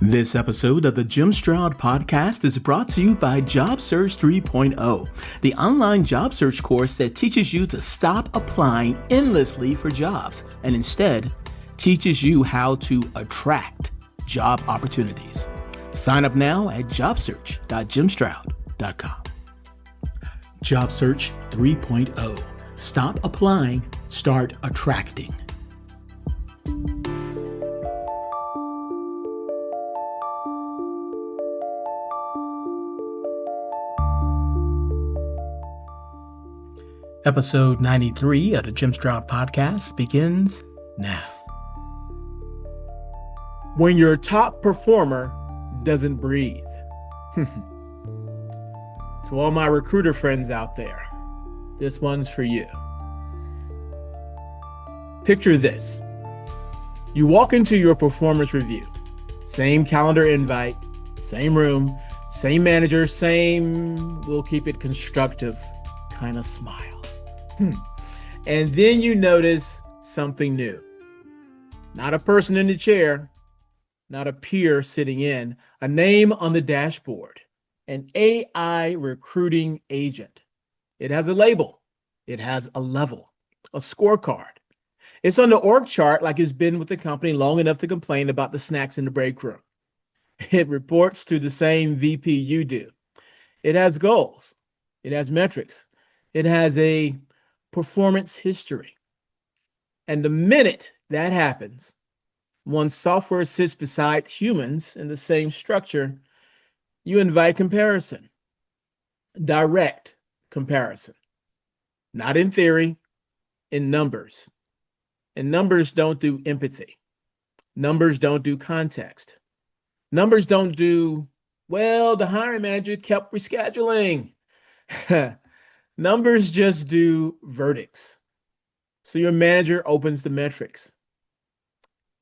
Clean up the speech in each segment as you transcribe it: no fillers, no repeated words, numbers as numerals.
This episode of the Jim Stroud Podcast is brought to you by Job Search 3.0, the online job search course that teaches you to stop applying endlessly for jobs and instead teaches you how to attract job opportunities. Sign up now at jobsearch.jimstroud.com. Job Search 3.0. Stop applying, start attracting. Episode 93 of the Jim Stroud Podcast begins now. When your top performer doesn't breathe. To all my recruiter friends out there, this one's for you. Picture this. You walk into your performance review. Same calendar invite, same room, same manager, same, we'll keep it constructive kind of smile. And then you notice something new. Not a person in the chair, not a peer sitting in, a name on the dashboard, an AI recruiting agent. It has a label, it has a level, a scorecard. It's on the org chart like it's been with the company long enough to complain about the snacks in the break room. It reports to the same VP you do. It has goals, it has metrics, it has a performance history. And the minute that happens, once software sits beside humans in the same structure, you invite comparison, direct comparison, not in theory, in numbers. And numbers don't do empathy. Numbers don't do context. Numbers don't do, well, the hiring manager kept rescheduling. Numbers just do verdicts. So your manager opens the metrics.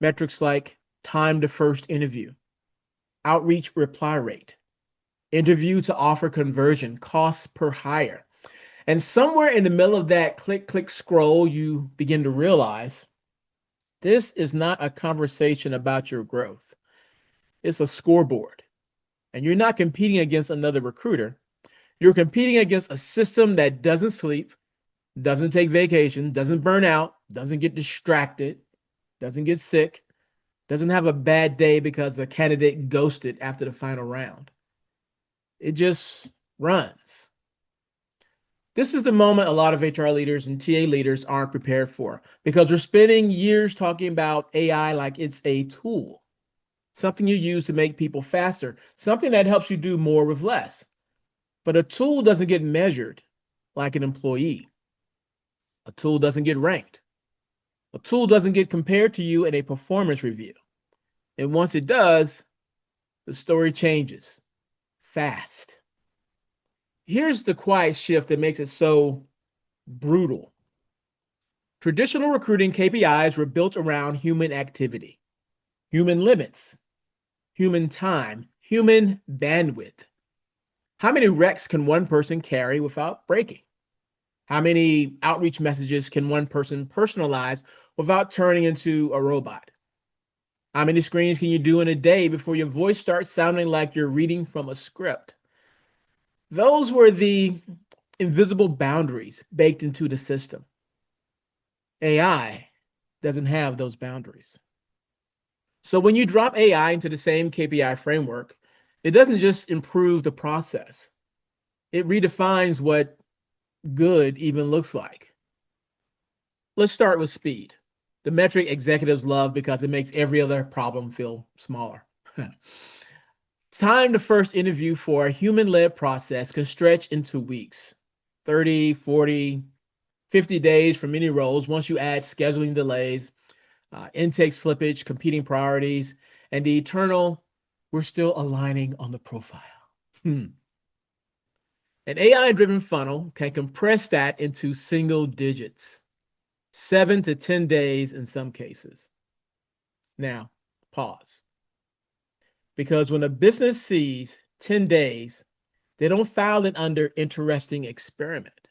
Metrics like time to first interview, outreach reply rate, interview to offer conversion, costs per hire. And somewhere in the middle of that click, click, scroll, you begin to realize this is not a conversation about your growth. It's a scoreboard. And you're not competing against another recruiter. You're competing against a system that doesn't sleep, doesn't take vacation, doesn't burn out, doesn't get distracted, doesn't get sick, doesn't have a bad day because the candidate ghosted after the final round. It just runs. This is the moment a lot of HR leaders and TA leaders aren't prepared for because we're spending years talking about AI like it's a tool, something you use to make people faster, something that helps you do more with less. But a tool doesn't get measured like an employee. A tool doesn't get ranked. A tool doesn't get compared to you in a performance review. And once it does, the story changes fast. Here's the quiet shift that makes it so brutal. Traditional recruiting KPIs were built around human activity, human limits, human time, human bandwidth. How many recs can one person carry without breaking? How many outreach messages can one person personalize without turning into a robot? How many screens can you do in a day before your voice starts sounding like you're reading from a script? Those were the invisible boundaries baked into the system. AI doesn't have those boundaries. So when you drop AI into the same KPI framework, it doesn't just improve the process. It redefines what good even looks like. Let's start with speed, the metric executives love because it makes every other problem feel smaller. Time to first interview for a human-led process can stretch into weeks, 30, 40, 50 days for many roles once you add scheduling delays, intake slippage, competing priorities, and the eternal, we're still aligning on the profile. An AI-driven funnel can compress that into single digits, 7 to 10 days in some cases. Now, pause. Because when a business sees 10 days, they don't file it under interesting experiment.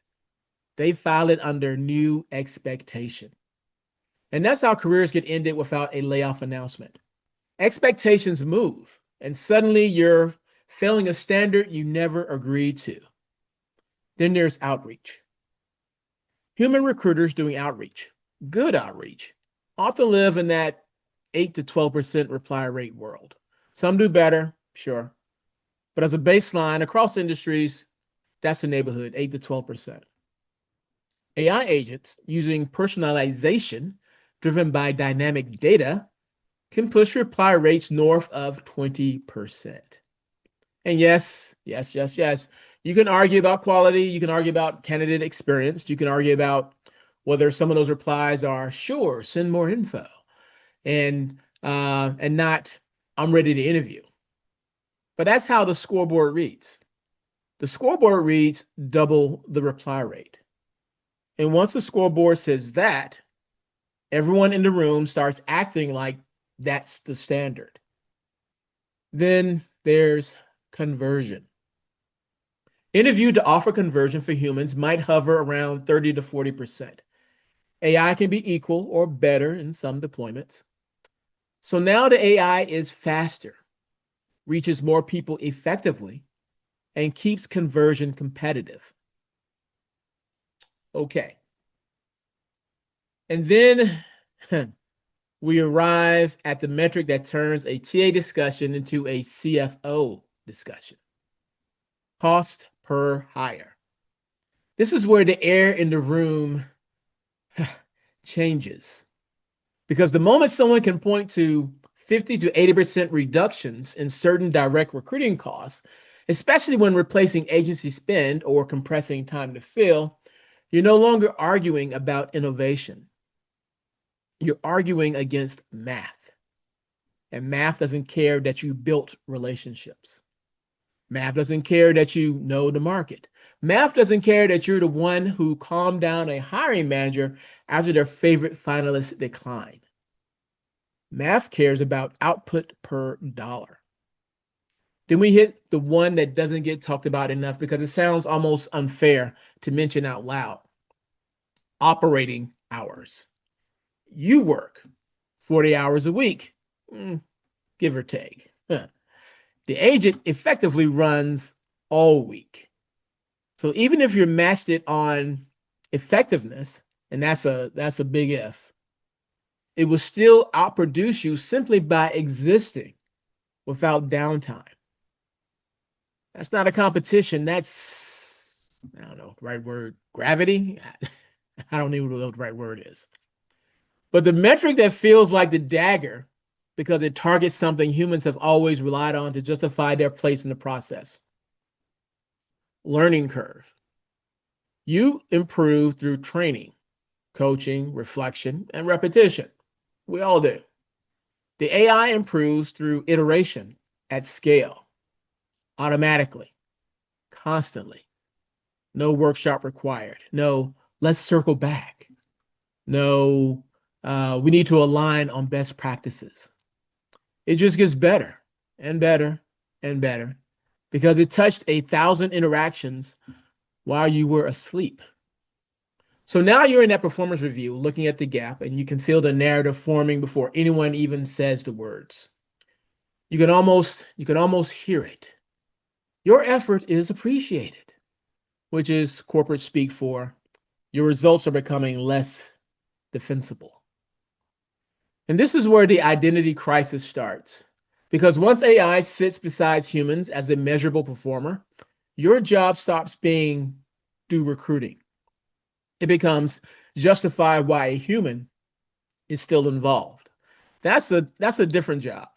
They file it under new expectation. And that's how careers get ended without a layoff announcement. Expectations move. And suddenly you're failing a standard you never agreed to. Then there's outreach. Human recruiters doing outreach, good outreach, often live in that 8 to 12% reply rate world. Some do better, sure. But as a baseline across industries, that's the neighborhood, 8 to 12%. AI agents using personalization driven by dynamic data can push reply rates north of 20%. And yes, yes, yes, yes, you can argue about quality. You can argue about candidate experience. You can argue about whether some of those replies are sure, send more info, and not I'm ready to interview. But that's how the scoreboard reads. The scoreboard reads double the reply rate. And once the scoreboard says that, everyone in the room starts acting like that's the standard. Then there's conversion. Interview to offer conversion for humans might hover around 30 to 40%. AI can be equal or better in some deployments. So now the AI is faster, reaches more people effectively, and keeps conversion competitive. Okay. And then we arrive at the metric that turns a TA discussion into a CFO discussion. Cost per hire. This is where the air in the room changes. Because the moment someone can point to 50 to 80% reductions in certain direct recruiting costs, especially when replacing agency spend or compressing time to fill, you're no longer arguing about innovation. You're arguing against math. And math doesn't care that you built relationships. Math doesn't care that you know the market. Math doesn't care that you're the one who calmed down a hiring manager after their favorite finalist declined. Math cares about output per dollar. Then we hit the one that doesn't get talked about enough because it sounds almost unfair to mention out loud. Operating hours. You work 40 hours a week, give or take. The agent effectively runs all week. So even if you're matched it on effectiveness, and that's a big if, it will still outproduce you simply by existing without downtime. That's not a competition. That's, I don't know, the right word, gravity. I don't even know what the right word is. But the metric that feels like the dagger because it targets something humans have always relied on to justify their place in the process. Learning curve. You improve through training, coaching, reflection, and repetition. We all do. The AI improves through iteration at scale, automatically, constantly. No workshop required. No, let's circle back. No, we need to align on best practices. It just gets better and better and better because it touched 1,000 interactions while you were asleep. So now you're in that performance review looking at the gap, and you can feel the narrative forming before anyone even says the words. You can almost hear it. Your effort is appreciated, which is corporate speak for your results are becoming less defensible. And this is where the identity crisis starts. Because once AI sits beside humans as a measurable performer, your job stops being do recruiting. It becomes justify why a human is still involved. That's a different job,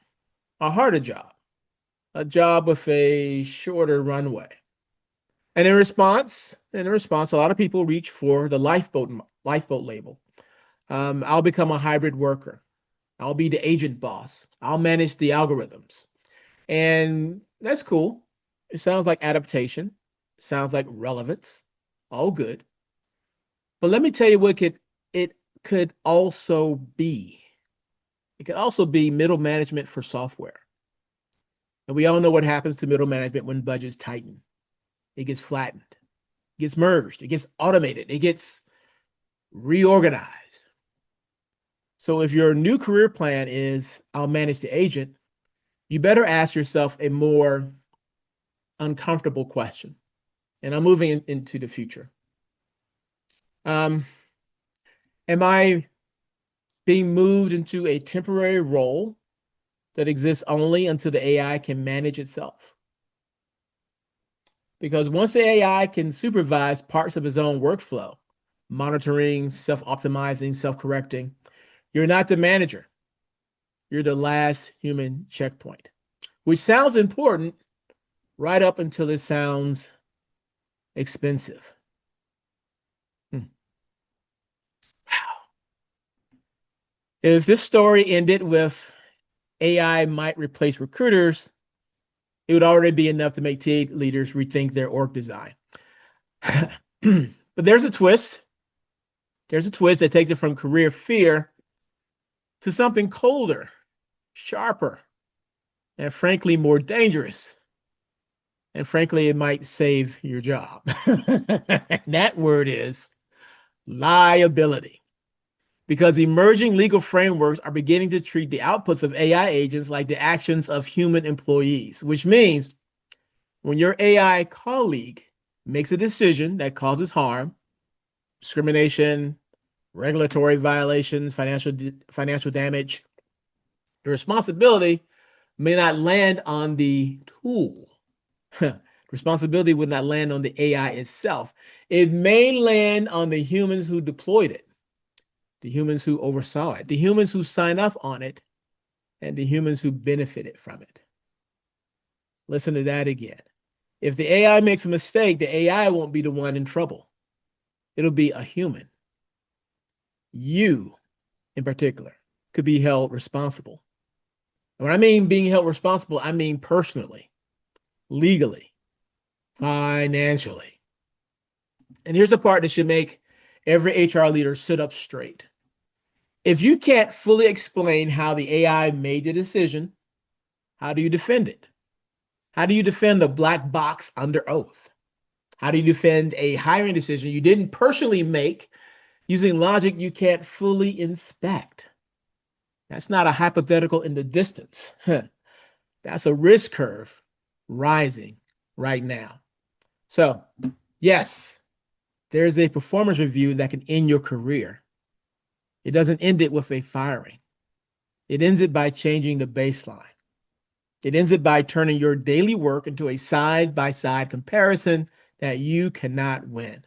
a harder job, a job with a shorter runway. And in response, a lot of people reach for the lifeboat label. I'll become a hybrid worker. I'll be the agent boss. I'll manage the algorithms. And that's cool. It sounds like adaptation. It sounds like relevance. All good. But let me tell you what it could also be. It could also be middle management for software. And we all know what happens to middle management when budgets tighten. It gets flattened, it gets merged, it gets automated, it gets reorganized. So if your new career plan is I'll manage the agent, you better ask yourself a more uncomfortable question. And I'm moving into the future. Am I being moved into a temporary role that exists only until the AI can manage itself? Because once the AI can supervise parts of its own workflow, monitoring, self-optimizing, self-correcting, you're not the manager. You're the last human checkpoint, which sounds important right up until it sounds expensive. Wow. If this story ended with AI might replace recruiters, it would already be enough to make team leaders rethink their org design. But there's a twist. There's a twist that takes it from career fear to something colder, sharper, and frankly more dangerous. And frankly, it might save your job. That word is liability. Because emerging legal frameworks are beginning to treat the outputs of AI agents like the actions of human employees, which means when your AI colleague makes a decision that causes harm, discrimination, regulatory violations, financial damage, the responsibility may not land on the tool. Responsibility would not land on the AI itself. It may land on the humans who deployed it, the humans who oversaw it, the humans who signed off on it, and the humans who benefited from it. Listen to that again. If the AI makes a mistake, the AI won't be the one in trouble. It'll be a human. You, in particular, could be held responsible. And when I mean being held responsible, I mean personally, legally, financially. And here's the part that should make every HR leader sit up straight. If you can't fully explain how the AI made the decision, how do you defend it? How do you defend the black box under oath? How do you defend a hiring decision you didn't personally make using logic you can't fully inspect? That's not a hypothetical in the distance. That's a risk curve rising right now. So, yes, there's a performance review that can end your career. It doesn't end it with a firing. It ends it by changing the baseline. It ends it by turning your daily work into a side-by-side comparison that you cannot win.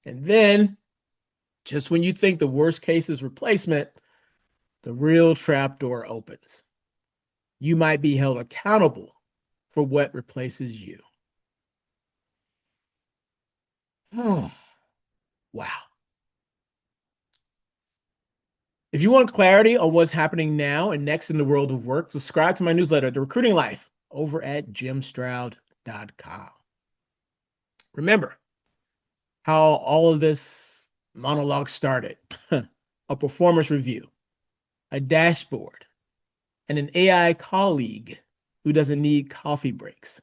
And then, just when you think the worst case is replacement, the real trapdoor opens. You might be held accountable for what replaces you. Oh, wow. If you want clarity on what's happening now and next in the world of work, subscribe to my newsletter, The Recruiting Life, over at jimstroud.com. Remember how all of this monologue started. A performance review, a dashboard, and an AI colleague who doesn't need coffee breaks.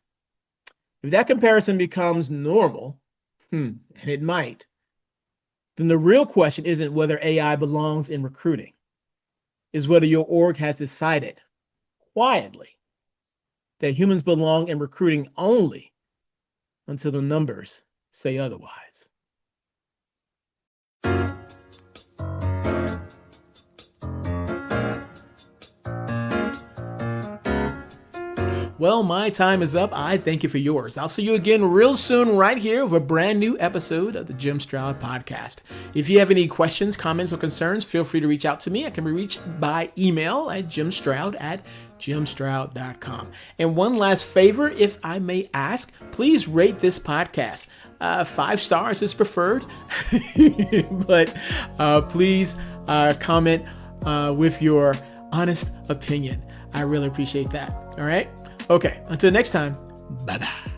If that comparison becomes normal, and it might, then the real question isn't whether AI belongs in recruiting. It's whether your org has decided quietly that humans belong in recruiting only until the numbers say otherwise. Well, my time is up. I thank you for yours. I'll see you again real soon right here with a brand new episode of the Jim Stroud Podcast. If you have any questions, comments, or concerns, feel free to reach out to me. I can be reached by email at jimstroud@jimstroud.com. And one last favor, if I may ask, please rate this podcast. 5 stars is preferred, but please comment with your honest opinion. I really appreciate that. All right? Okay, until next time, bye-bye.